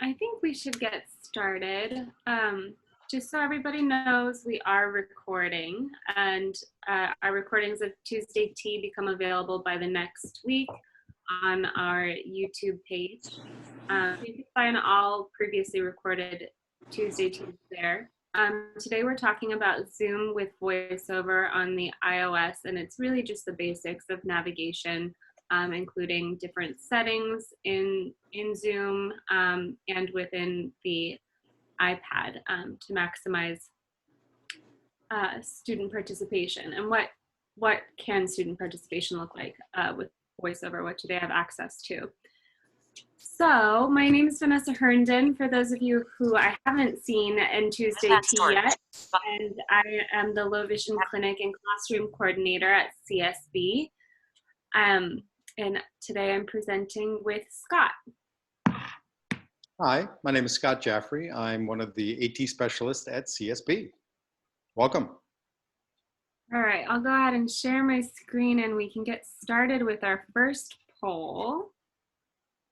I think we should get started. Just so everybody knows, we are recording, and our recordings of Tuesday Tea become available by the next week on our YouTube page. You can find all previously recorded Tuesday Teas there. Today we're talking about Zoom with VoiceOver on the iOS, and it's really just the basics of navigation, including different settings in Zoom and within the iPad to maximize student participation. And what can student participation look like with VoiceOver? What do they have access to? So my name is Vanessa Herndon, for those of you who I haven't seen in Tuesday Tea yet, and I am the Low Vision Clinic and Classroom Coordinator at CSB. And today I'm presenting with Scott. Hi, my name is Scott Jaffray. I'm one of the AT specialists at CSB. Welcome. All right, I'll go ahead and share my screen and we can get started with our first poll,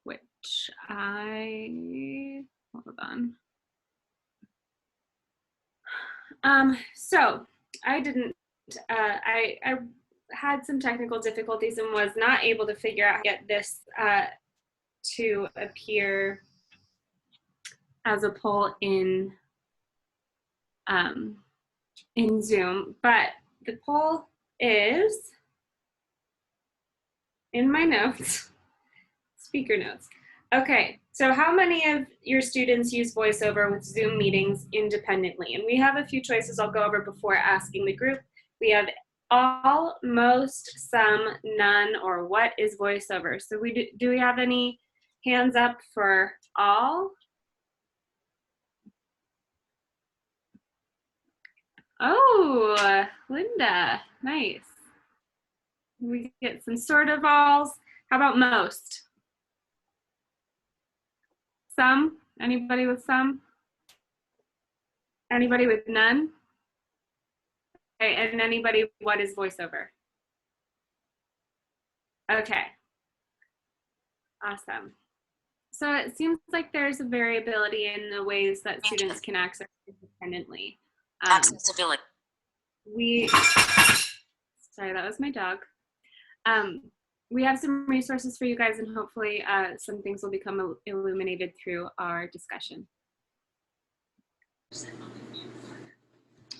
which hold on. So I had some technical difficulties and was not able to figure out how to get this to appear as a poll in Zoom, but the poll is in my notes, speaker notes. Okay, so how many of your students use VoiceOver with Zoom meetings independently? And we have a few choices I'll go over before asking the group. We have all, most, some, none, or what is VoiceOver? So do we have any hands up for all? Oh, Linda, nice. We get some sort of alls. How about most? Some? Anybody with some? Anybody with none? Okay, and anybody, what is VoiceOver? Okay, awesome. So it seems like there's a variability in the ways that students can access independently. Accessibility. Sorry, that was my dog. We have some resources for you guys, and hopefully some things will become illuminated through our discussion.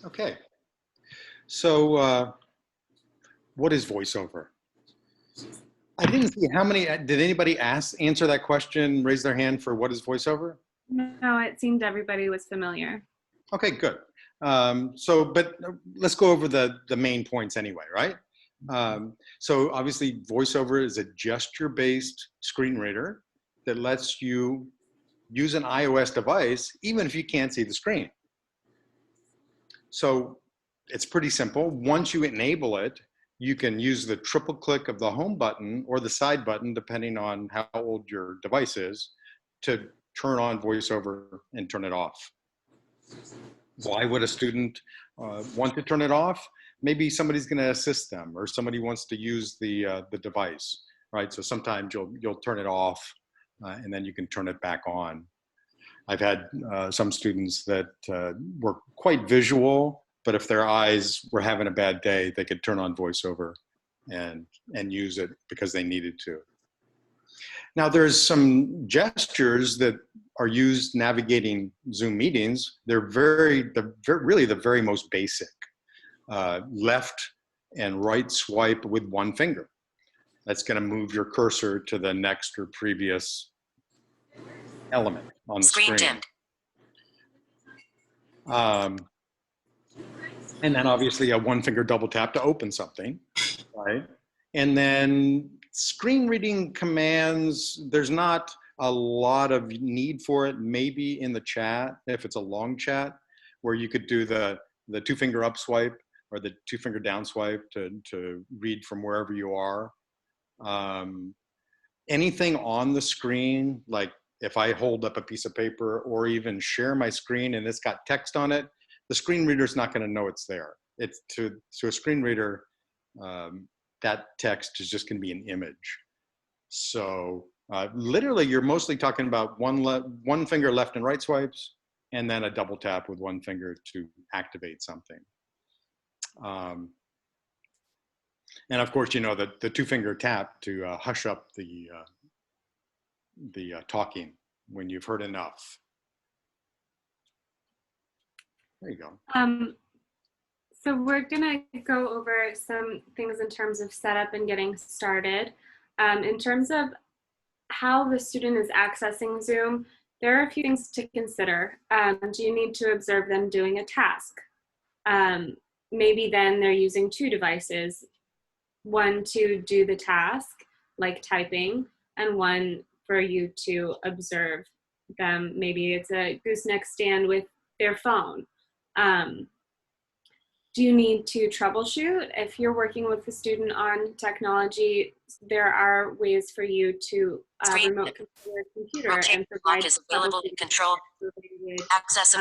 Okay, so what is VoiceOver? I didn't see how many, did anybody answer that question, raise their hand for what is VoiceOver? No, it seemed everybody was familiar. Okay, good. But let's go over the main points anyway, right? So obviously VoiceOver is a gesture-based screen reader that lets you use an iOS device even if you can't see the screen. So it's pretty simple. Once you enable it, you can use the triple click of the home button or the side button, depending on how old your device is, to turn on VoiceOver and turn it off. Why would a student want to turn it off? Maybe somebody's going to assist them, or somebody wants to use the device, right? So sometimes you'll turn it off, and then you can turn it back on. I've had some students that were quite visual, but if their eyes were having a bad day, they could turn on VoiceOver and use it because they needed to. Now there's some gestures that are used navigating Zoom meetings. They're really the very most basic. Left and right swipe with one finger. That's going to move your cursor to the next or previous element on the screen. And then obviously a one finger double tap to open something, right? And then screen reading commands, there's not a lot of need for it, maybe in the chat, if it's a long chat, where you could do the two finger up swipe or the two finger down swipe to read from wherever you are. Anything on the screen, like if I hold up a piece of paper or even share my screen and it's got text on it, the screen reader's not going to know it's there. It's to a screen reader, that text is just going to be an image. So Literally, you're mostly talking about one finger left and right swipes, and then a double tap with one finger to activate something. And of course, you know, the two-finger tap to hush up the talking when you've heard enough. There you go. So we're gonna go over some things in terms of setup and getting started. In terms of how the student is accessing Zoom, there are a few things to consider. Do you need to observe them doing a task? Maybe then they're using two devices, one to do the task, like typing, and one for you to observe them. Maybe it's a gooseneck stand with their phone. Do you need to troubleshoot? If you're working with the student on technology, there are ways for you to remote control your computer and provide available to control access.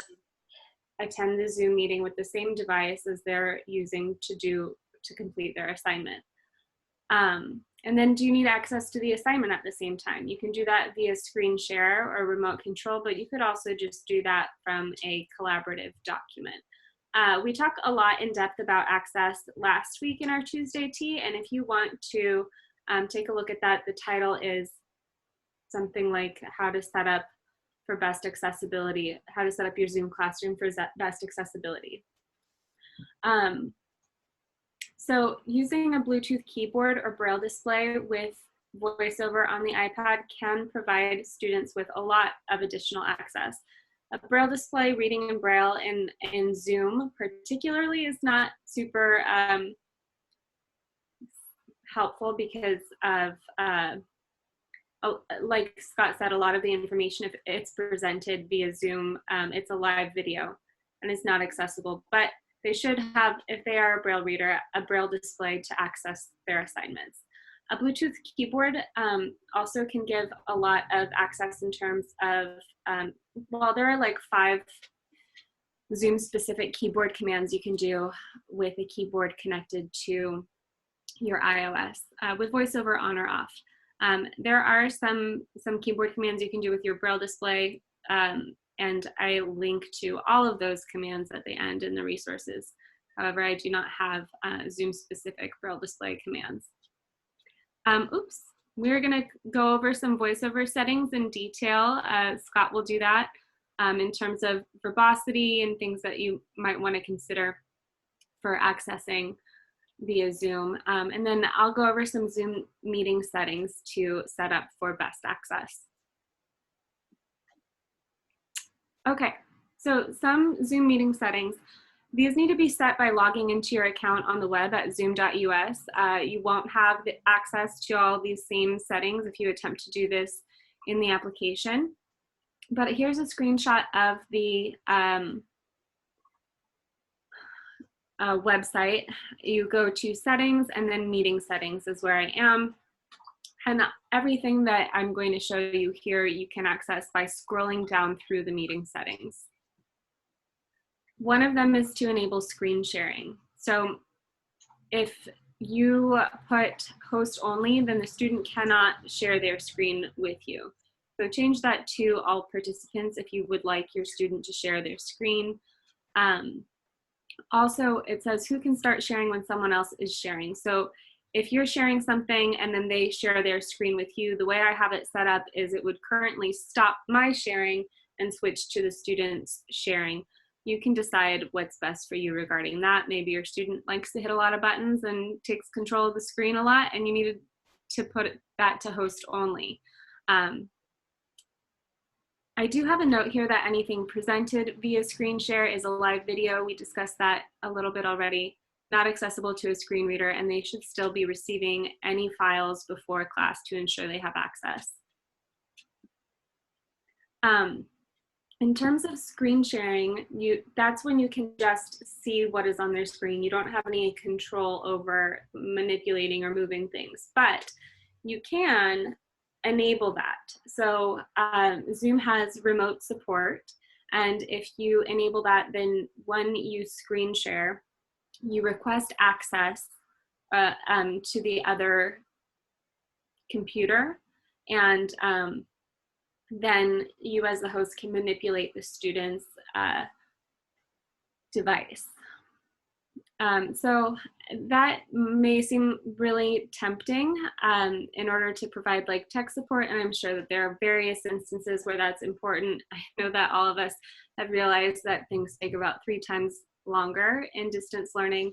Attend the Zoom meeting with the same device as they're using to complete their assignment. And then do you need access to the assignment at the same time? You can do that via screen share or remote control, but you could also just do that from a collaborative document. We talked a lot in depth about access last week in our Tuesday tea, and if you want to take a look at that, the title is something like how to set up for best accessibility, how to set up your Zoom classroom for best accessibility. So using a Bluetooth keyboard or Braille display with VoiceOver on the iPad can provide students with a lot of additional access. A Braille display reading in Braille in Zoom particularly is not super helpful because of, like Scott said, a lot of the information, if it's presented via Zoom, it's a live video and it's not accessible. But they should have, if they are a Braille reader, a Braille display to access their assignments. A Bluetooth keyboard also can give a lot of access in terms of, well, there are like 5 Zoom-specific keyboard commands you can do with a keyboard connected to your iOS with VoiceOver on or off. There are some keyboard commands you can do with your Braille display, and I link to all of those commands at the end in the resources. However, I do not have Zoom-specific Braille display commands. Oops, we're gonna go over some VoiceOver settings in detail. Scott will do that in terms of verbosity and things that you might wanna consider for accessing via Zoom. And then I'll go over some Zoom meeting settings to set up for best access. Okay, so some Zoom meeting settings. These need to be set by logging into your account on the web at zoom.us. You won't have the access to all these same settings if you attempt to do this in the application. But here's a screenshot of the website. You go to settings and then meeting settings is where I am. And everything that I'm going to show you here, you can access by scrolling down through the meeting settings. One of them is to enable screen sharing. So if you put host only, then the student cannot share their screen with you. So change that to all participants if you would like your student to share their screen. Also, it says who can start sharing when someone else is sharing. So if you're sharing something and then they share their screen with you, the way I have it set up is it would currently stop my sharing and switch to the student's sharing. You can decide what's best for you regarding that. Maybe your student likes to hit a lot of buttons and takes control of the screen a lot, and you needed to put that to host only. I do have a note here that anything presented via screen share is a live video. We discussed that a little bit already. Not accessible to a screen reader, and they should still be receiving any files before class to ensure they have access. In terms of screen sharing, that's when you can just see what is on their screen. You don't have any control over manipulating or moving things, but you can enable that. So Zoom has remote support, and if you enable that, then when you screen share, you request access to the other computer, And then you as the host can manipulate the student's device. So that may seem really tempting in order to provide like tech support, and I'm sure that there are various instances where that's important. I know that all of us have realized that things take about 3 times longer in distance learning,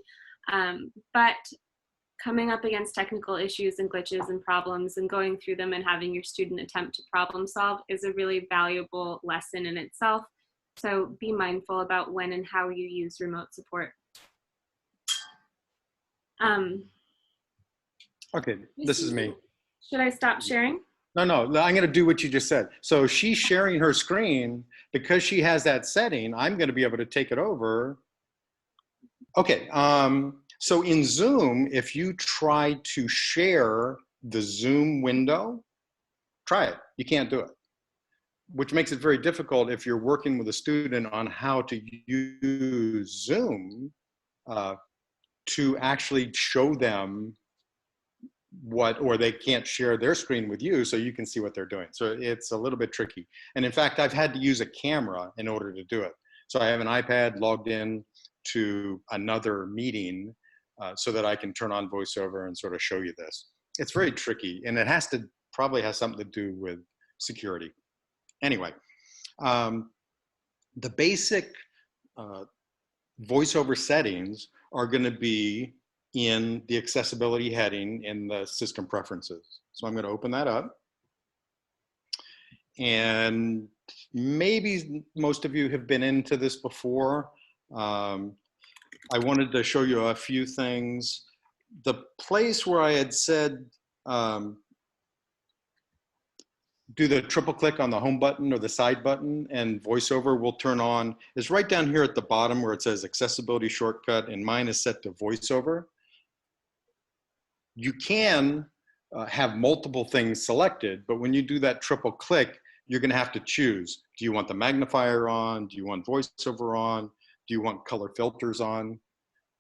but coming up against technical issues and glitches and problems and going through them and having your student attempt to problem solve is a really valuable lesson in itself. So be mindful about when and how you use remote support. Okay, this is me. Should I stop sharing? No, I'm going to do what you just said. So she's sharing her screen. Because she has that setting, I'm going to be able to take it over. Okay, so in Zoom, if you try to share the Zoom window, try it. You can't do it, which makes it very difficult if you're working with a student on how to use Zoom to actually show them or they can't share their screen with you so you can see what they're doing. So it's a little bit tricky. And in fact, I've had to use a camera in order to do it. So I have an iPad logged in to another meeting so that I can turn on VoiceOver and sort of show you this. It's very tricky, and it probably has something to do with security. Anyway, the basic VoiceOver settings are going to be in the accessibility heading in the system preferences. So I'm going to open that up. And maybe most of you have been into this before. I wanted to show you a few things. The place where I had said, do the triple click on the home button or the side button and VoiceOver will turn on is right down here at the bottom where it says accessibility shortcut, and mine is set to VoiceOver. You can have multiple things selected, but when you do that triple click, you're going to have to choose. Do you want the magnifier on? Do you want VoiceOver on? Do you want color filters on?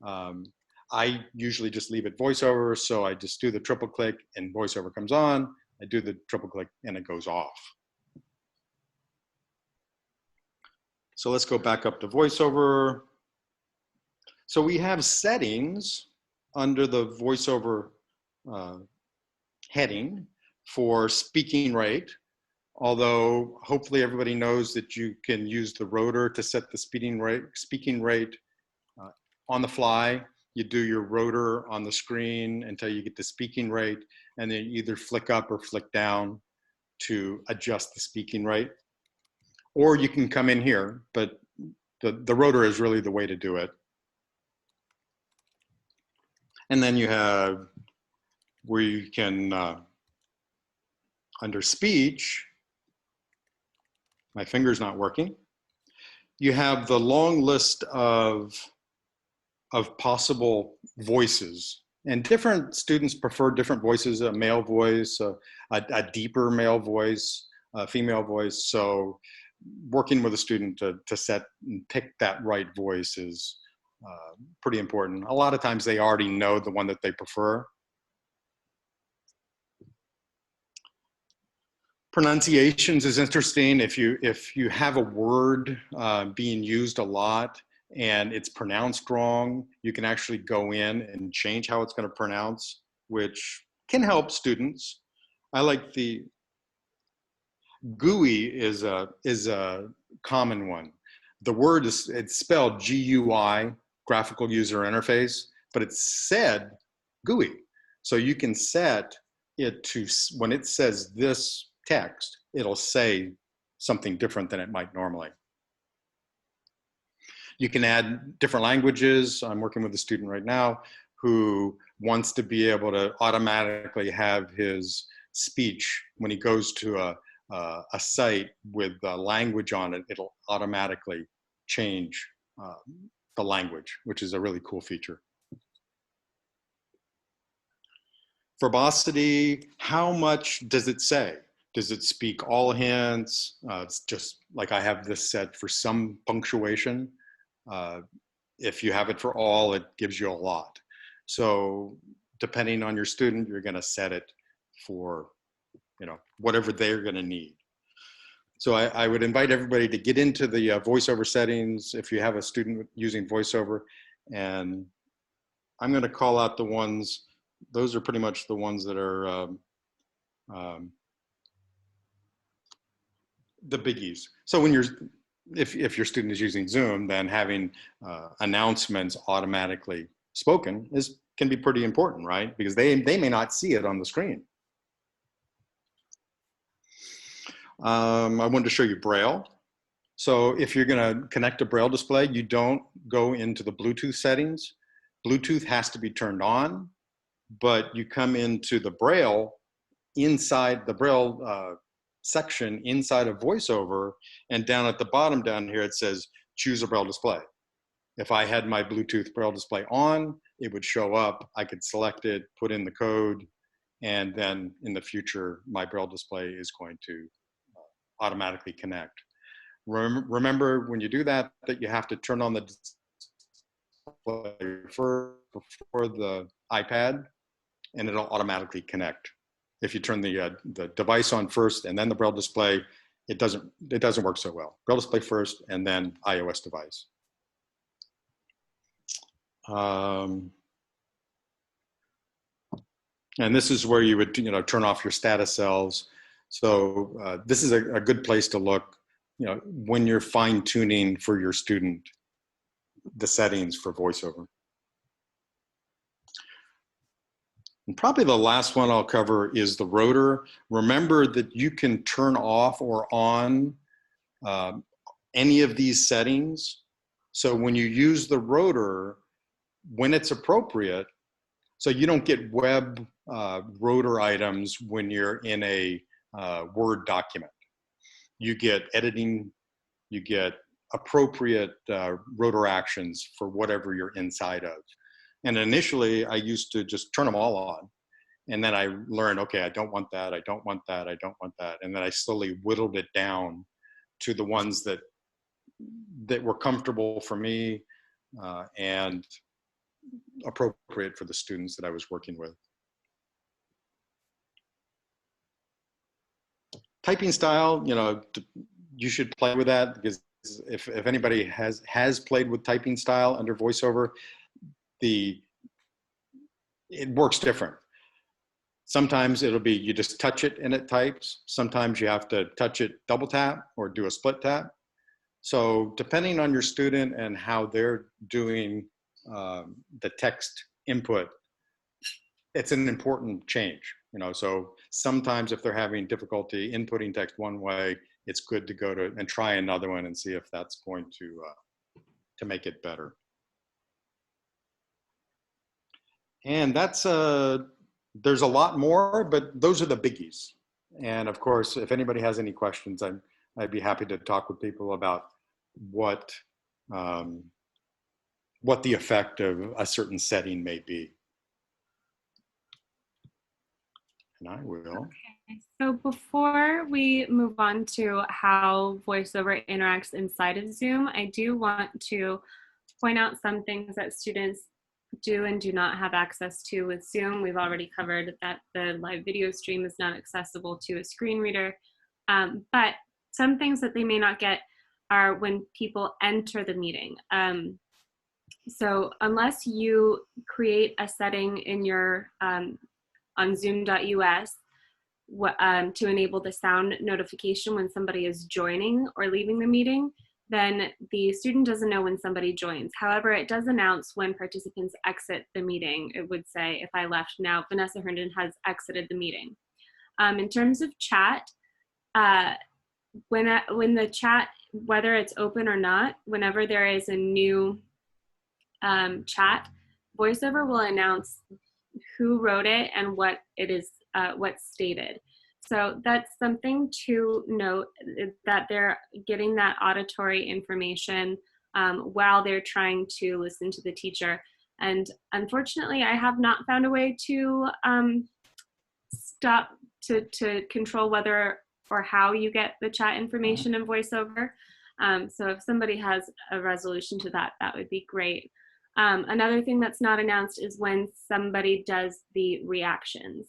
I usually just leave it VoiceOver, so I just do the triple click and VoiceOver comes on. I do the triple click and it goes off. So let's go back up to VoiceOver. So we have settings under the VoiceOver heading for speaking rate, although hopefully everybody knows that you can use the rotor to set the speaking rate on the fly. You do your rotor on the screen until you get the speaking rate, and then you either flick up or flick down to adjust the speaking rate. Or you can come in here, but the rotor is really the way to do it. And then you have where you can, under speech, my finger's not working, you have the long list of possible voices. And different students prefer different voices, a male voice, a deeper male voice, a female voice. So working with a student to set and pick that right voice is pretty important. A lot of times they already know the one that they prefer. Pronunciations is interesting. If you have a word being used a lot and it's pronounced wrong, you can actually go in and change how it's going to pronounce, which can help students. I like the GUI is a common one. The word it's spelled GUI, graphical user interface, but it's said GUI. So you can set it to, when it says this text, it'll say something different than it might normally. You can add different languages. I'm working with a student right now who wants to be able to automatically have his speech, when he goes to a site with the language on it, it'll automatically change the language, which is a really cool feature. Verbosity, how much does it say? Does it speak all hints? It's just like I have this set for some punctuation. If you have it for all, it gives you a lot. So depending on your student, you're going to set it for whatever they're going to need. So I would invite everybody to get into the VoiceOver settings if you have a student using VoiceOver, and I'm going to call out the ones, those are pretty much the ones that are the biggies. So when if your student is using Zoom, then having announcements automatically spoken can be pretty important, right? Because they may not see it on the screen. I wanted to show you Braille. So if you're going to connect a Braille display, you don't go into the Bluetooth settings. Bluetooth has to be turned on, but you come into the Braille, inside the Braille section inside of VoiceOver, and down at the bottom down here it says choose a Braille display. If I had my Bluetooth Braille display on, it would show up. I could select it, put in the code, and then in the future my Braille display is going to automatically connect. Remember when you do that you have to turn on the display first before the iPad, and it'll automatically connect. If you turn the device on first and then the Braille display, it doesn't work so well. Braille display first and then iOS device. And this is where you would turn off your status cells. So this is a good place to look when you're fine tuning for your student the settings for VoiceOver. And probably the last one I'll cover is the rotor. Remember that you can turn off or on any of these settings. So when you use the rotor, when it's appropriate, so you don't get web rotor items when you're in a Word document. You get editing, you get appropriate rotor actions for whatever you're inside of. And initially, I used to just turn them all on. And then I learned, okay, I don't want that, I don't want that, I don't want that. And then I slowly whittled it down to the ones that were comfortable for me and appropriate for the students that I was working with. Typing style, you should play with that, because if anybody has played with typing style under VoiceOver, it works different. Sometimes it'll be you just touch it and it types. Sometimes you have to touch it double tap or do a split tap. So depending on your student and how they're doing the text input, it's an important change. So sometimes if they're having difficulty inputting text one way, it's good to go to and try another one and see if that's going to make it better. And that's there's a lot more, but those are the biggies. And of course, if anybody has any questions, I'd be happy to talk with people about what the effect of a certain setting may be. And I will. Okay. So before we move on to how VoiceOver interacts inside of Zoom, I do want to point out some things that students do and do not have access to with Zoom. We've already covered that the live video stream is not accessible to a screen reader, but some things that they may not get are when people enter the meeting. So unless you create a setting in your on zoom.us to enable the sound notification when somebody is joining or leaving the meeting, then the student doesn't know when somebody joins. However, it does announce when participants exit the meeting. It would say, if I left now, Vanessa Herndon has exited the meeting. In terms of chat, when the chat, whether it's open or not, whenever there is a new chat, VoiceOver will announce who wrote it and what it is, what's stated. So that's something to note, that they're getting that auditory information while they're trying to listen to the teacher. And unfortunately, I have not found a way to to control whether or how you get the chat information in VoiceOver. So if somebody has a resolution to that, that would be great. Another thing that's not announced is when somebody does the reactions.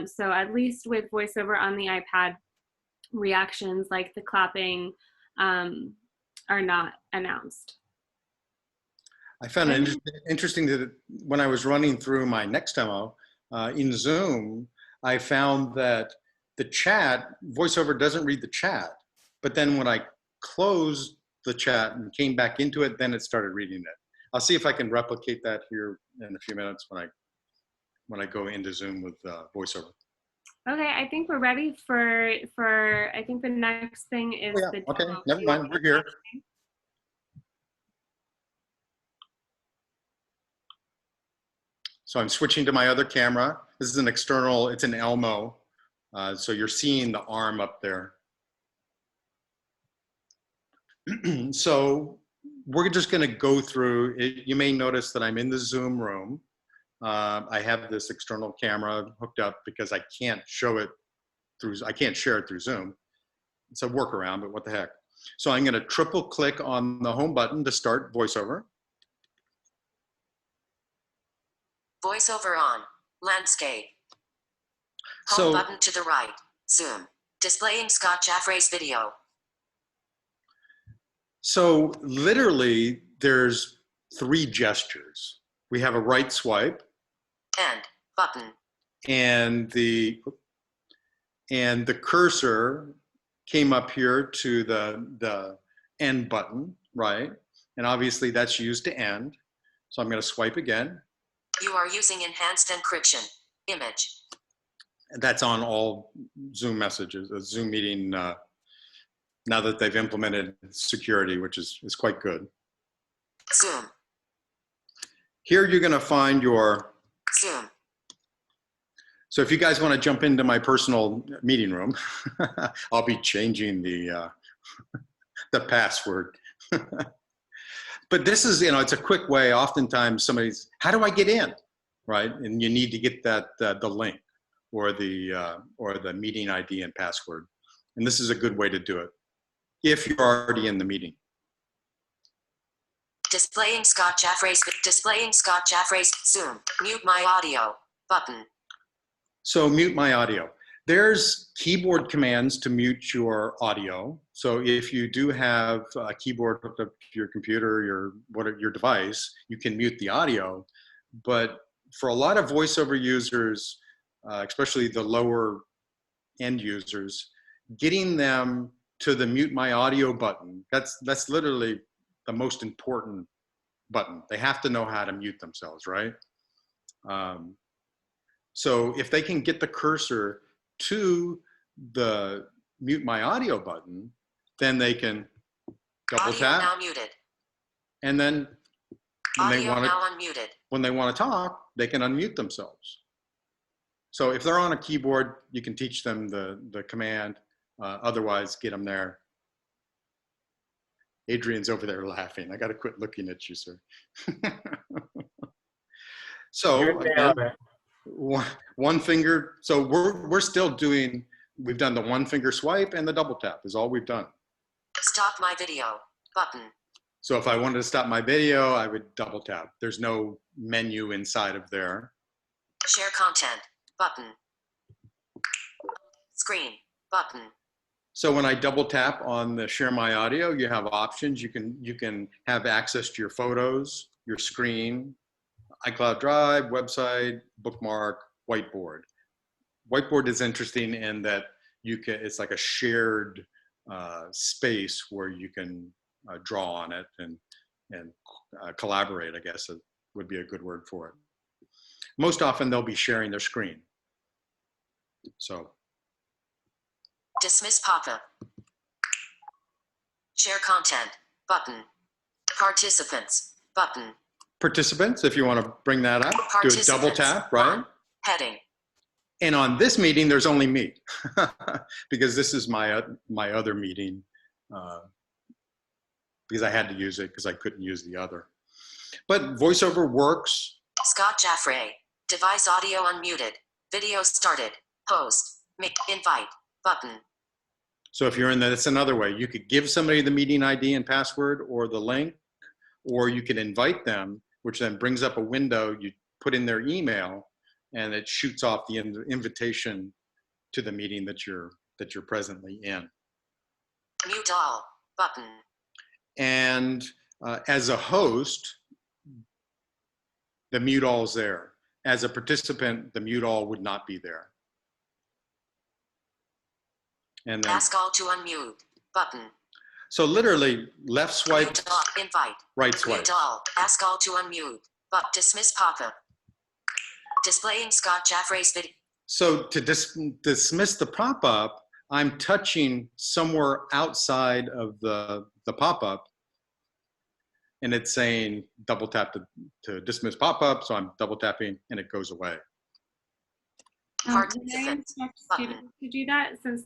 So at least with VoiceOver on the iPad, reactions like the clapping are not announced. I found it interesting that when I was running through my next demo in Zoom, I found that the chat, VoiceOver doesn't read the chat, but then when I closed the chat and came back into it, then it started reading it. I'll see if I can replicate that here in a few minutes when I go into Zoom with VoiceOver. Okay, I think we're ready for I think the next thing is Oh, yeah. the Okay, demo. never mind, we're here. So I'm switching to my other camera. This is an external, it's an Elmo. So you're seeing the arm up there. So we're just gonna go through it. You may notice that I'm in the Zoom room. I have this external camera hooked up because I can't show it through, I can't share it through Zoom. It's a workaround, but what the heck. So I'm gonna triple click on the home button to start VoiceOver. VoiceOver on. Landscape. Home button to the right. Zoom. Displaying Scott Jaffray's video. So literally there's 3 gestures. We have a right swipe. End. Button. And the cursor came up here to the end button, right? And obviously that's used to end. So I'm gonna swipe again. You are using enhanced encryption. Image. And that's on all Zoom messages, a Zoom meeting, now that they've implemented security, which is quite good. Zoom. Here you're gonna find your Zoom. So if you guys want to jump into my personal meeting room, I'll be changing the password. But this is, it's a quick way. Oftentimes somebody's, how do I get in, right? And you need to get that the link or the meeting ID and password. And this is a good way to do it if you're already in the meeting. Displaying Scott Jaffray's Zoom. Mute my audio button. So mute my audio. There's keyboard commands to mute your audio. So if you do have a keyboard hooked up to your computer, your device, you can mute the audio. But for a lot of VoiceOver users, especially the lower end users, getting them to the mute my audio button, that's literally the most important button. They have to know how to mute themselves, right? So if they can get the cursor to the mute my audio button, then they can double tap. Audio now muted. And then when they want to talk, they can unmute themselves. So if they're on a keyboard, you can teach them the command. Otherwise, get them there. Adrian's over there laughing. I got to quit looking at you, sir. So again, one finger. So we're still doing. We've done the one finger swipe and the double tap is all we've done. Stop my video button. So if I wanted to stop my video, I would double tap. There's no menu inside of there. Share content button. Screen button. So when I double tap on the share my audio, you have options. You can have access to your photos, your screen, iCloud Drive, website, bookmark, whiteboard. Whiteboard is interesting in that it's like a shared space where you can draw on it and collaborate, I guess would be a good word for it. Most often they'll be sharing their screen. So. Dismiss pop-up. Share content button. Participants button. Participants, if you want to bring that up, do a double tap, right? Heading. And on this meeting, there's only me because this is my other meeting because I had to use it because I couldn't use the other. But VoiceOver works. Scott Jaffray. Device audio unmuted. Video started. Host. Invite. Button. So if you're in that's another way. You could give somebody the meeting ID and password or the link, or you can invite them, which then brings up a window. You put in their email, and it shoots off the invitation to the meeting that you're presently in. Mute all button. And as a host, the mute all is there. As a participant, the mute all would not be there. And then, Ask all to unmute button. so literally left swipe, Mute all, invite. right swipe. Mute all. Ask all to unmute. But dismiss pop-up. Displaying Scott Jaffray's video. So to dismiss the pop-up, I'm touching somewhere outside of the pop-up, and it's saying double tap to dismiss pop-up. So I'm double tapping, and it goes away. Participants button. To do that, since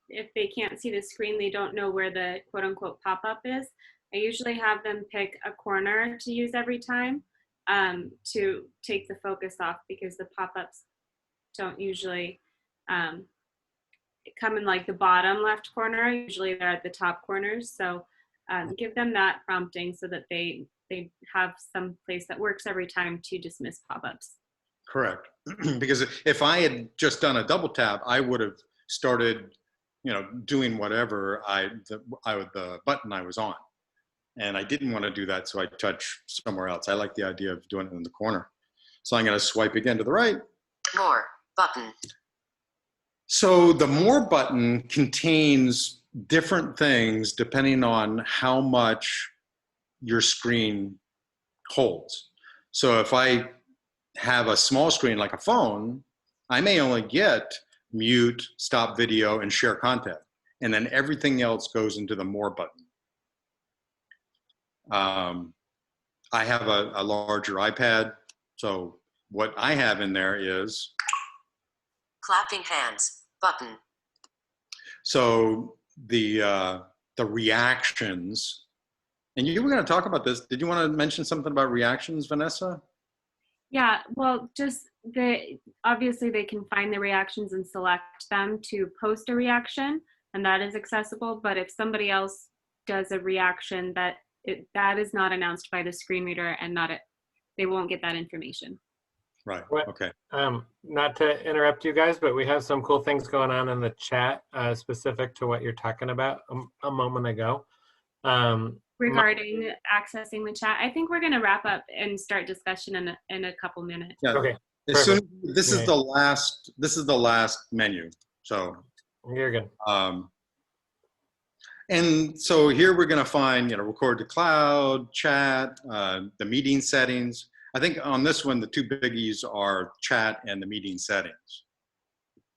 if they can't see the screen, they don't know where the quote-unquote pop-up is. I usually have them pick a corner to use every time to take the focus off, because the pop-ups don't usually come in like the bottom left corner. Usually they're at the top corners. So give them that prompting so that they have some place that works every time to dismiss pop-ups. Correct. Because if I had just done a double tap, I would have started, doing whatever the button I was on. And I didn't want to do that, so I touch somewhere else. I like the idea of doing it in the corner. So I'm going to swipe again to the right. More button. So the more button contains different things depending on how much your screen holds. So if I have a small screen like a phone, I may only get mute, stop video, and share content. And then everything else goes into the more button. I have a larger iPad, so what I have in there is Clapping hands button. So the reactions, and you were going to talk about this. Did you want to mention something about reactions, Vanessa? Yeah, well, just obviously they can find the reactions and select them to post a reaction, and that is accessible. But if somebody else does a reaction, that is not announced by the screen reader, and they won't get that information. Right. Okay. Not to interrupt you guys, but we have some cool things going on in the chat specific to what you're talking about a moment ago. Regarding accessing the chat, I think we're going to wrap up and start discussion in a couple minutes. Yeah. Okay. This is the last. This is the last menu. So you're good. And so here we're going to find, record to cloud, chat, the meeting settings. I think on this one, the two biggies are chat and the meeting settings.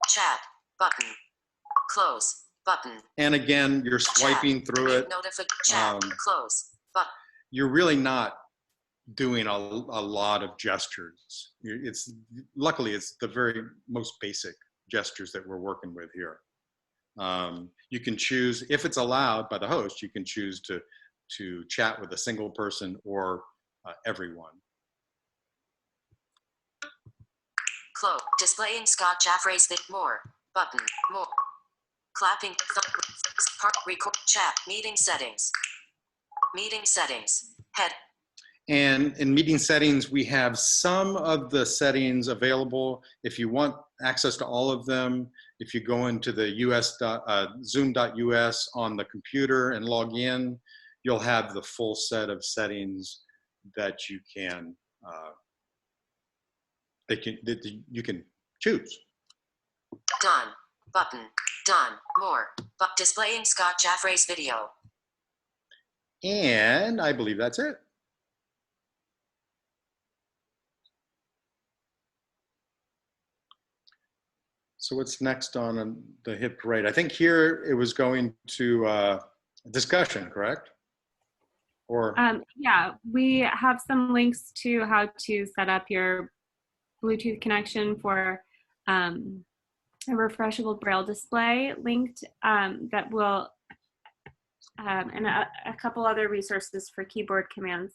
Chat button. Close button. And again, you're swiping through it. Chat close button. You're really not doing a lot of gestures. Luckily it's the very most basic gestures that we're working with here. You can choose, if it's allowed by the host, you can choose to chat with a single person or everyone. Close. Displaying Scott Jaffray's more button. More. Clapping. Record. Chat. Meeting settings. Meeting settings. Head. And in meeting settings, we have some of the settings available. If you want access to all of them, if you go into the zoom.us on the computer and log in, you'll have the full set of settings that you can you can choose. Done. Button. Done. More. But displaying Scott Jaffray's video. And I believe that's it. So what's next on the hit parade? I think here it was going to discussion, correct? Or yeah, we have some links to how to set up your Bluetooth connection for a refreshable braille display linked that will, and a couple other resources for keyboard commands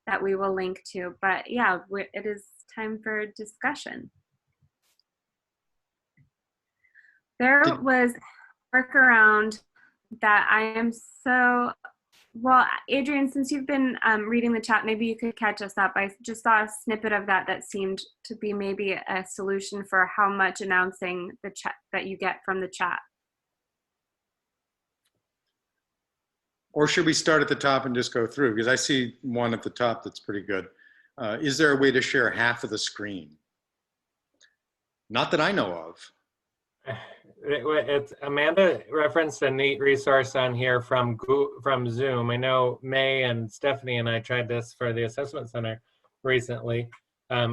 that we will link to. But yeah, it is time for discussion. There was a workaround that I am so Well, Adrian, since you've been reading the chat, maybe you could catch us up. I just saw a snippet of that seemed to be maybe a solution for how much announcing the chat that you get from the chat. Or should we start at the top and just go through? Because I see one at the top that's pretty good. Is there a way to share half of the screen? Not that I know of. It's Amanda referenced a neat resource on here from Zoom. I know May and Stephanie and I tried this for the assessment center recently.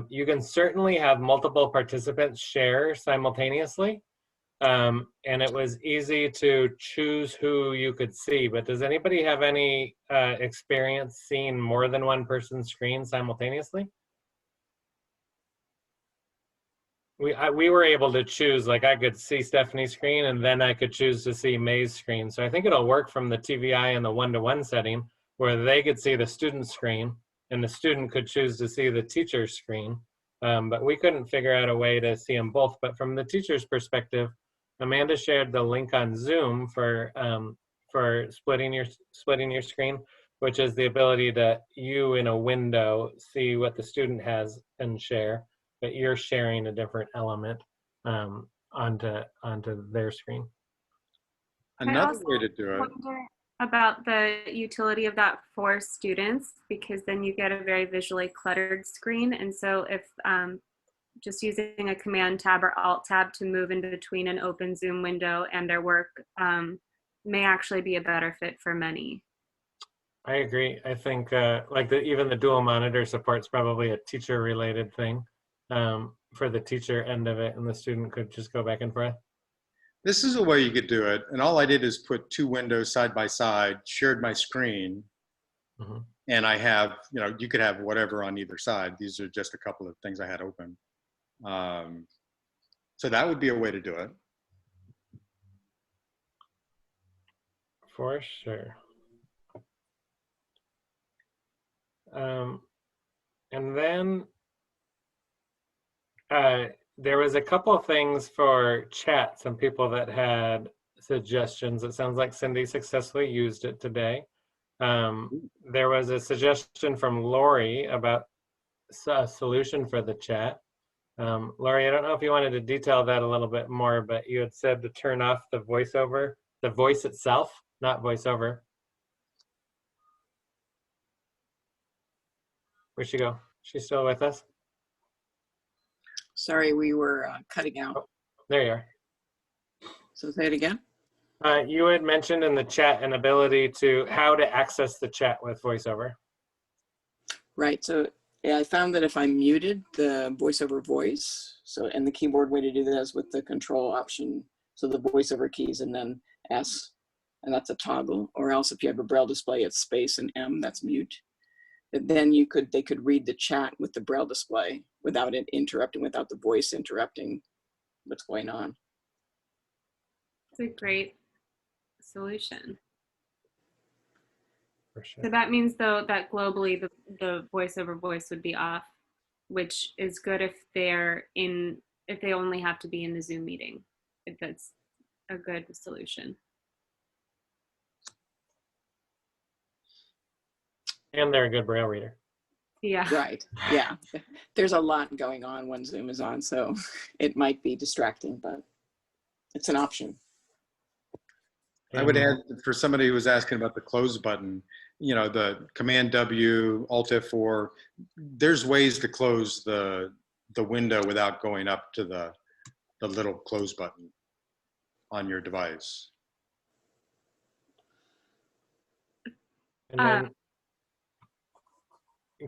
You can certainly have multiple participants share simultaneously, and it was easy to choose who you could see. But does anybody have any experience seeing more than one person's screen simultaneously? We were able to choose, like I could see Stephanie's screen and then I could choose to see May's screen. So I think it'll work from the TVI and the one-to-one setting where they could see the student's screen and the student could choose to see the teacher's screen. But we couldn't figure out a way to see them both. But from the teacher's perspective, Amanda shared the link on Zoom for splitting your screen, which is the ability to you in a window see what the student has and share. But you're sharing a different element onto their screen. Another way to do it. Wonder about the utility of that for students, because then you get a very visually cluttered screen. And so if just using a command tab or alt tab to move in between an open Zoom window and their work may actually be a better fit for many. I agree. I think like even the dual monitor support's probably a teacher related thing. For the teacher end of it, and the student could just go back and forth. This is a way you could do it. And all I did is put two windows side by side, shared my screen, and I have, you could have whatever on either side. These are just a couple of things I had open. So that would be a way to do it. For sure. And then there was a couple of things for chat, some people that had suggestions. It sounds like Cindy successfully used it today. There was a suggestion from Lori about a solution for the chat. Lori, I don't know if you wanted to detail that a little bit more, but you had said to turn off the VoiceOver, the voice itself, not VoiceOver. Where'd she go? She's still with us? Sorry, we were cutting out. Oh, there you are. So say it again. You had mentioned in the chat an ability to how to access the chat with VoiceOver. Right. So yeah, I found that if I muted the VoiceOver voice, and the keyboard way to do that is with the control option. So the VoiceOver keys and then S, and that's a toggle. Or else if you have a Braille display, it's space and M, that's mute. But then they could read the chat with the Braille display without it interrupting, without the voice interrupting what's going on. It's a great solution. For sure. So that means though that globally the VoiceOver voice would be off, which is good if they only have to be in the Zoom meeting. If that's a good solution. And they're a good Braille reader. Yeah. Right. Yeah. There's a lot going on when Zoom is on, so it might be distracting, but it's an option. I would add, for somebody who was asking about the close button, the Command W, Alt F4, there's ways to close the window without going up to the little close button on your device. And then,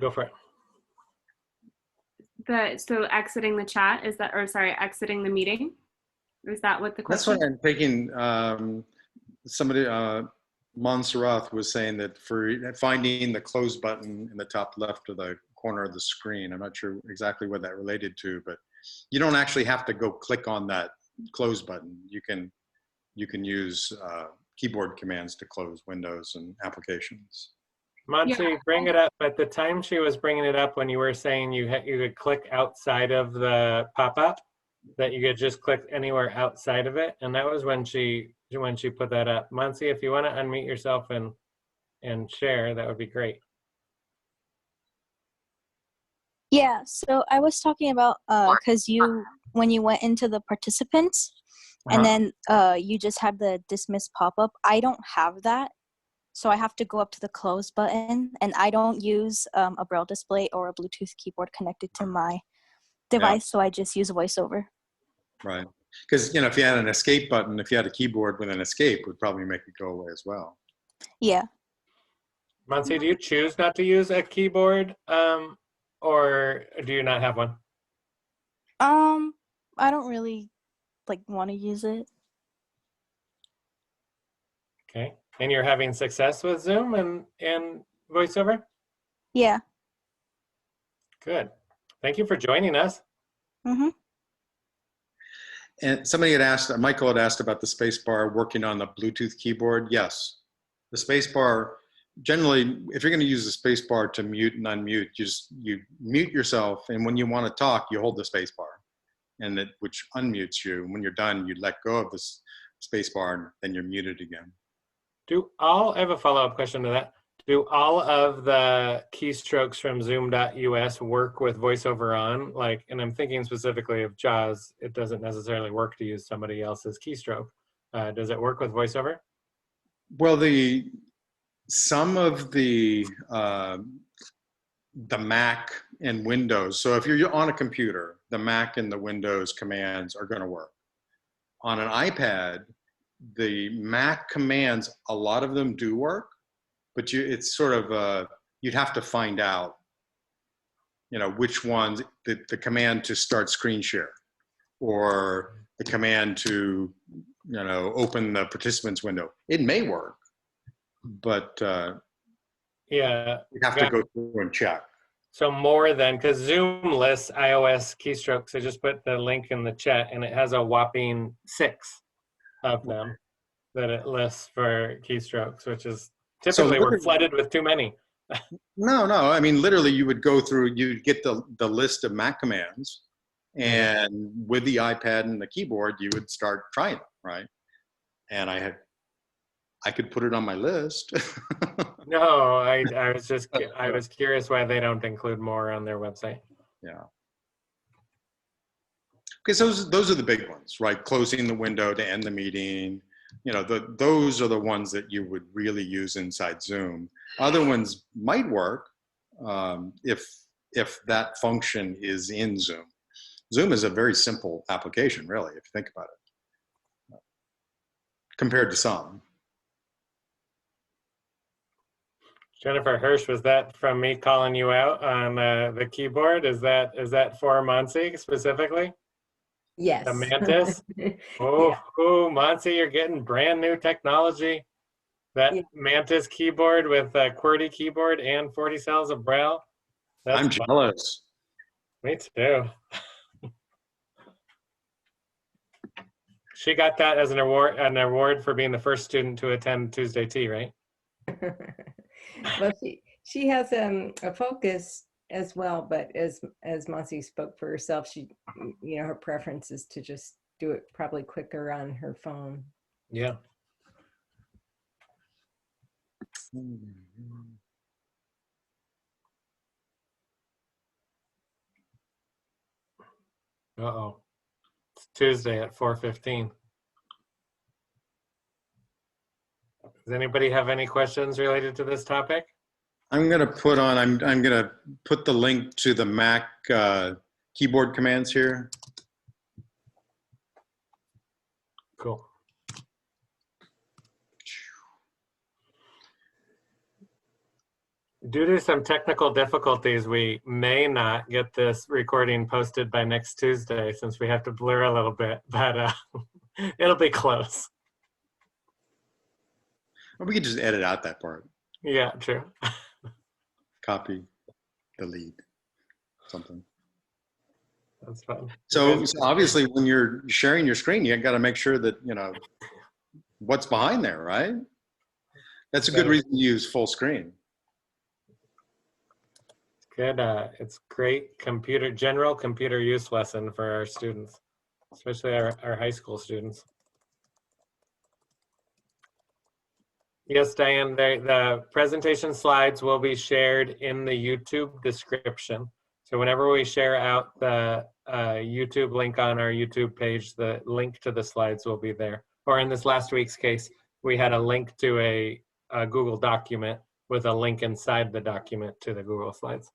go for it. So exiting the chat, exiting the meeting? Is that what the question? That's what I'm thinking. Somebody, Montserrat was saying that for finding the close button in the top left of the corner of the screen, I'm not sure exactly what that related to, but you don't actually have to go click on that close button. You can use keyboard commands to close windows and applications. Monty, bring it up. At the time she was bringing it up when you were saying you could click outside of the pop-up, that you could just click anywhere outside of it. And that was when she put that up. Monty, if you want to unmute yourself and and share, that would be great. Yeah, so I was talking about because when you went into the participants and then you just had the dismiss pop-up, I don't have that. So I have to go up to the close button, and I don't use a Braille display or a Bluetooth keyboard connected to my device, so I just use VoiceOver. Right. Because, you know, if you had an escape button, if you had a keyboard with an escape, would probably make it go away as well. Yeah. Monse, do you choose not to use a keyboard, or do you not have one? I don't really want to use it. Okay. And you're having success with Zoom and VoiceOver? Yeah. Good. Thank you for joining us. Mm-hmm. And somebody had asked, Michael had asked about the space bar working on the Bluetooth keyboard. Yes, the space bar, generally, if you're going to use the space bar to mute and unmute, you mute yourself, and when you want to talk, you hold the space bar, and which unmutes you. When you're done, you let go of this space bar, and then you're muted again. I have a follow-up question to that. Do all of the keystrokes from zoom.us work with VoiceOver on? And I'm thinking specifically of JAWS. It doesn't necessarily work to use somebody else's keystroke. Does it work with VoiceOver? Well, some of the Mac and Windows. So if you're on a computer, the Mac and the Windows commands are going to work. On an iPad, the Mac commands, a lot of them do work, but it's sort of you'd have to find out, which ones, the command to start screen share, or the command to, open the participants window. It may work, but yeah, you have to go through and check. So more than, because Zoom lists iOS keystrokes, I just put the link in the chat, and it has a whopping 6 of them that it lists for keystrokes, which is typically we're flooded with too many. No. I mean, literally, you would go through, you'd get the list of Mac commands, and with the iPad and the keyboard, you would start trying them, right? And I could put it on my list. No, I was curious why they don't include more on their website. Yeah. Because those are the big ones, right? Closing the window to end the meeting. Those are the ones that you would really use inside Zoom. Other ones might work if that function is in Zoom. Zoom is a very simple application, really, if you think about it, compared to some. Jennifer Hirsch, was that from me calling you out on the keyboard? Is that for Monse specifically? Yes. The Mantis? Oh, Monse, you're getting brand new technology. That Mantis keyboard with a QWERTY keyboard and 40 cells of Braille. I'm jealous. Me too. She got that as an award for being the first student to attend Tuesday Tea, right? Well, she has a focus as well, but as Monse spoke for herself, she, her preference is to just do it probably quicker on her phone. Yeah. Uh-oh. It's Tuesday at 4:15. Does anybody have any questions related to this topic? I'm going to put on, I'm going to put the link to the Mac keyboard commands here. Cool. Due to some technical difficulties, we may not get this recording posted by next Tuesday since we have to blur a little bit, but it'll be close. Or we could just edit out that part. Yeah, true. Copy, delete, something. That's fun. So obviously when you're sharing your screen, you got to make sure that, what's behind there, right? That's a good reason to use full screen. Good. It's great general computer use lesson for our students, especially our high school students. Yes, Diane, the presentation slides will be shared in the YouTube description. So whenever we share out the YouTube link on our YouTube page, the link to the slides will be there. Or in this last week's case, we had a link to a Google document with a link inside the document to the Google Slides.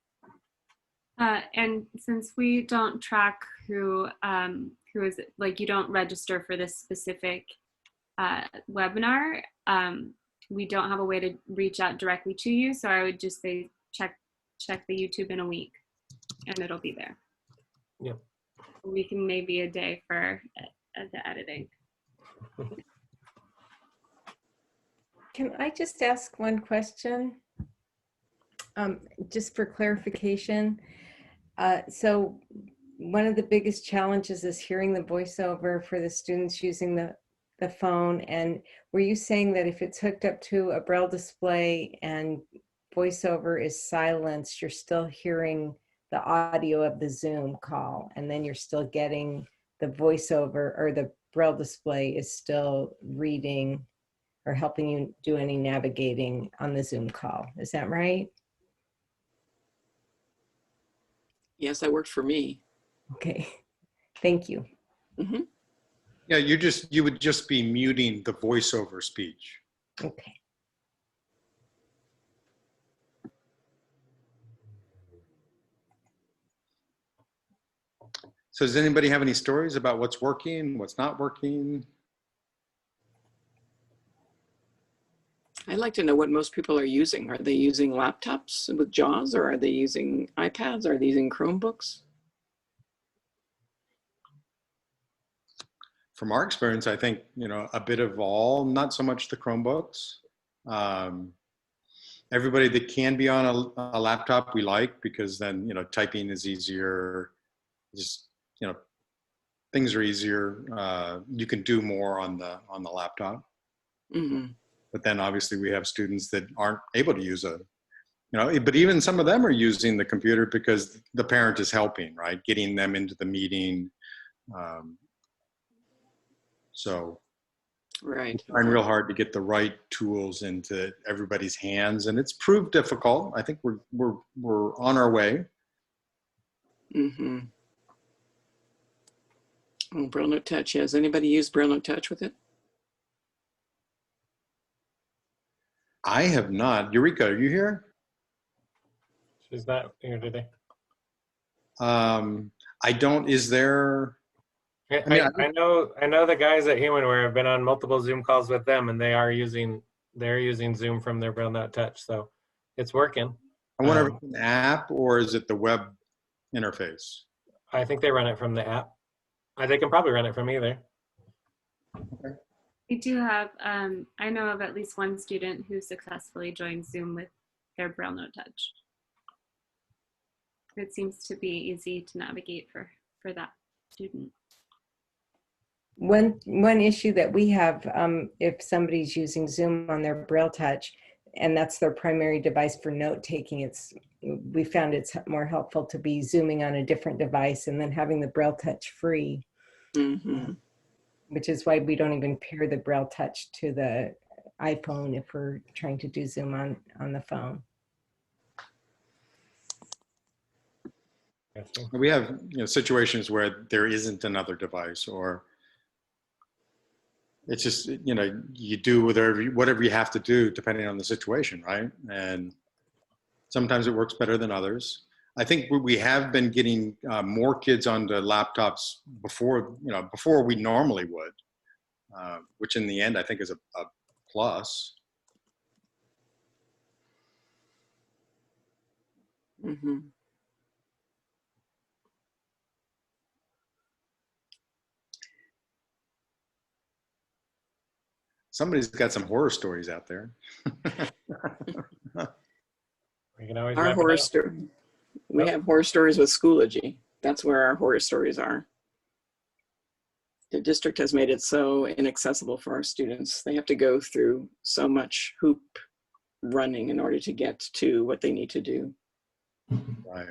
And since we don't track who is, like, you don't register for this specific webinar, we don't have a way to reach out directly to you. So I would just say check the YouTube in a week and it'll be there. Yep. A week and maybe a day for the editing. Can I just ask one question? Just for clarification. So one of the biggest challenges is hearing the voiceover for the students using the phone. And were you saying that if it's hooked up to a Braille display and voiceover is silenced, you're still hearing the audio of the Zoom call, and then you're still getting the voiceover, or the Braille display is still reading or helping you do any navigating on the Zoom call? Is that right? Yes, that worked for me. Okay, thank you. Mm-hmm. Yeah, you would just be muting the voiceover speech. Okay. So does anybody have any stories about what's working, what's not working? I'd like to know what most people are using. Are they using laptops with JAWS, or are they using iPads? Are they using Chromebooks? From our experience, I think, a bit of all, not so much the Chromebooks. Everybody that can be on a laptop we like, because then, typing is easier. Just, things are easier. You can do more on the laptop. Mm-hmm. But then obviously we have students that aren't able to use but even some of them are using the computer because the parent is helping, right? Getting them into the meeting. So Right. it's trying real hard to get the right tools into everybody's hands, and it's proved difficult. I think we're on our way. Mm-hmm. Oh, Braille Note Touch. Has anybody used Braille Note Touch with it? I have not. Eureka, are you here? She's not here today. I don't. Is there? I know the guys at Humanware have been on multiple Zoom calls with them, and they're using Zoom from their Braille Note Touch, so it's working. I wonder if it's an app or is it the web interface? I think they run it from the app. They can probably run it from either. Okay. We do have, I know of at least one student who successfully joined Zoom with their Braille Note Touch. It seems to be easy to navigate for that student. One issue that we have, if somebody's using Zoom on their Braille Touch, and that's their primary device for note taking, we found it's more helpful to be Zooming on a different device and then having the Braille Touch free. Mm-hmm. Which is why we don't even pair the Braille Touch to the iPhone if we're trying to do Zoom on the phone. We have situations where there isn't another device, or it's just you do whatever you have to do depending on the situation, right? And sometimes it works better than others. I think we have been getting more kids onto laptops before we normally would, which in the end I think is a plus. Mm-hmm. Somebody's got some horror stories out there. We can always Our horror story. We have horror stories with Schoology. That's where our horror stories are. The district has made it so inaccessible for our students. They have to go through so much hoop running in order to get to what they need to do. Right.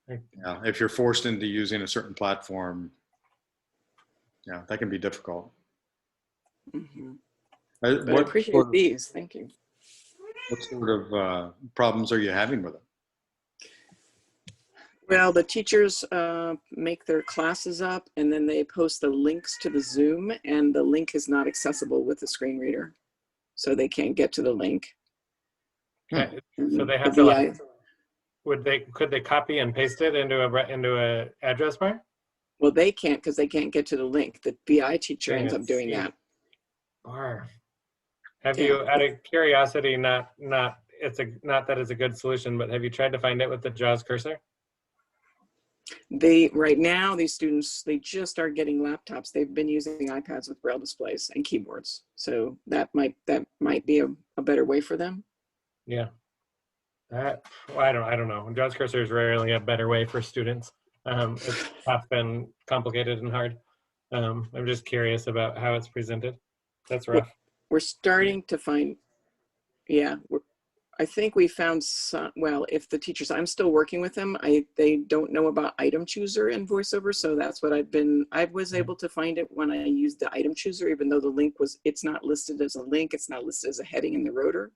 Yeah, if you're forced into using a certain platform, yeah, that can be difficult. Mhm. But I What appreciate sort of, these. Thank you. what sort of problems are you having with it? Well, the teachers make their classes up and then they post the links to the Zoom, and the link is not accessible with the screen reader. So they can't get to the link. Okay. And So they the have to VI, like, could they copy and paste it into a address bar? well, they can't because they can't get to the link. The VI teacher Dang ends it, up doing see. that. Barf. Have Yeah. you, out of curiosity, not that it's a good solution, but have you tried to find it with the JAWS cursor? Right now, these students, they just are getting laptops. They've been using iPads with braille displays and keyboards. So that might be a better way for them. Yeah. Well, I don't know. JAWS cursor is rarely a better way for students. It's often complicated and hard. I'm just curious about how it's presented. That's rough. We're starting to find, yeah, I think we found some, well, if the teachers, I'm still working with them, they don't know about item chooser in VoiceOver. So that's what I was able to find it when I used the item chooser, even though the link it's not listed as a link, it's not listed as a heading in the rotor,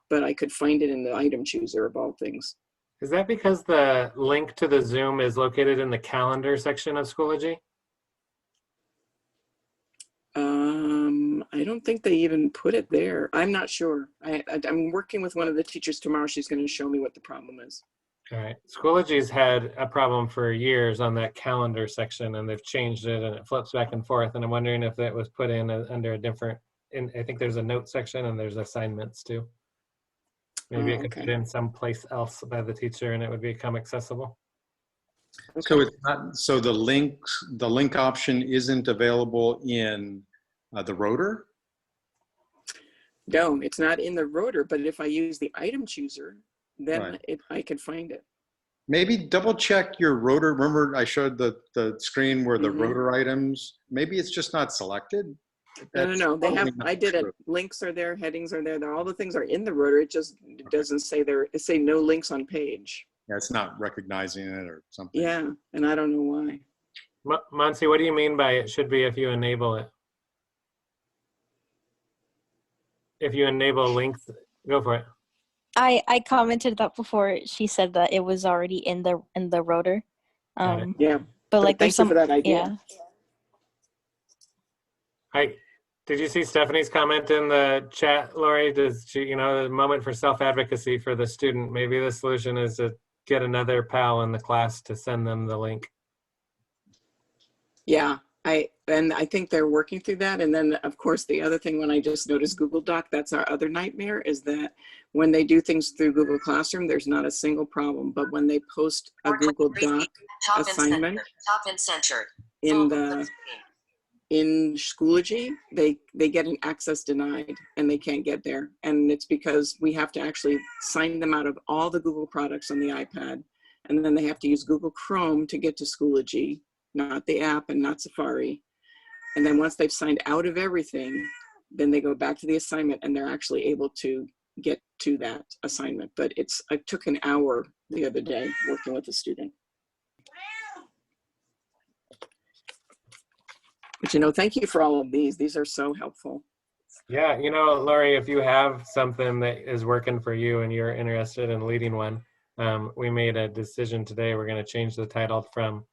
but I could find it in the item chooser of all things. Is that because the link to the Zoom is located in the calendar section of Schoology? I don't think they even put it there. I'm not sure. I'm working with one of the teachers tomorrow. She's going to show me what the problem is. All right. Schoology's had a problem for years on that calendar section, and they've changed it, and it flips back and forth. And I'm wondering if that was put in under a different, I think there's a note section and there's assignments too. Maybe it could okay. fit in someplace else by the teacher and it would become accessible. Okay. So it's not, so the link option isn't available in the rotor? No, it's not in the rotor, but if I use the item chooser, then Right. I could find it. Maybe double check your rotor. Remember I showed the screen where the rotor items, maybe it's just not selected. No, they have, not I did it. true. Links are there, headings are there. All the things are in the rotor. It just doesn't say it say no links on page. Yeah, it's not recognizing it or something. Yeah, and I don't know why. Monsi, what do you mean by it should be if you enable it? If you enable links, go for it. I commented that before. She said that it was already in the rotor. Got it. Yeah, but like thank there's you for that idea. Yeah. Did you see Stephanie's comment in the chat, Lori? Does she, the moment for self-advocacy for the student, maybe the solution is to get another pal in the class to send them the link. Yeah, I think they're working through that. And then of course, the other thing when I just noticed Google Doc, that's our other nightmare, is that when they do things through Google Classroom, there's not a single problem. But when they post a Google Doc assignment in Schoology, they get an access denied and they can't get there. And it's because we have to actually sign them out of all the Google products on the iPad. And then they have to use Google Chrome to get to Schoology, not the app and not Safari. And then once they've signed out of everything, then they go back to the assignment and they're actually able to get to that assignment. But it took an hour the other day working with a student. But thank you for all of these. These are so helpful. Yeah, Lori, if you have something that is working for you and you're interested in leading one, we made a decision today. We're going to change the title from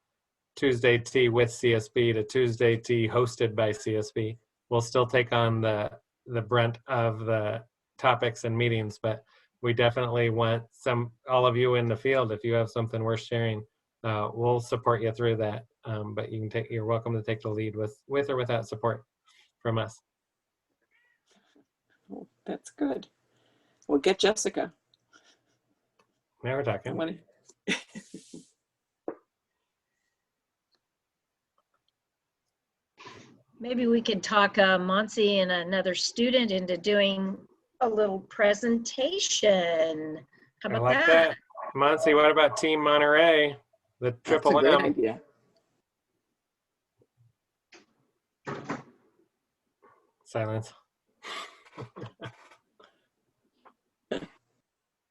Tuesday Tea with CSB to Tuesday Tea hosted by CSB. We'll still take on the brunt of the topics and meetings, but we definitely want all of you in the field. If you have something worth sharing, we'll support you through that. But you're welcome to take the lead with or without support from us. Oh, that's good. Well, get Jessica. Now we're talking. Maybe we could talk Monsi and another student into doing a little presentation. How about I like that? Monsi, what about Team Monterey? The triple That's a great M. idea. Silence.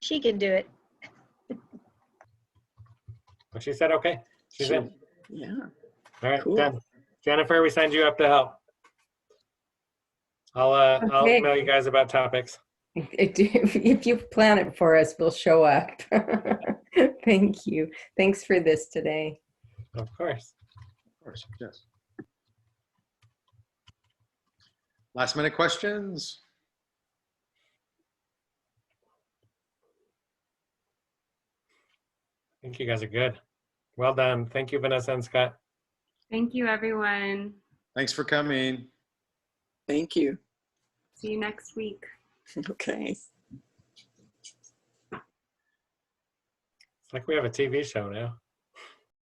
She can do it. Well, she said okay. She's in. Yeah. All right, Cool. done. Jennifer, we signed you up to help. I'll Okay. email you guys about topics. If you plan it for us, we'll show up. Thank you. Thanks for this today. Of course. Of course, yes. Last minute questions? I think you guys are good. Well done. Thank you, Vanessa and Scott. Thank you, everyone. Thanks for coming. Thank you. See you next week. Okay. It's like we have a TV show now.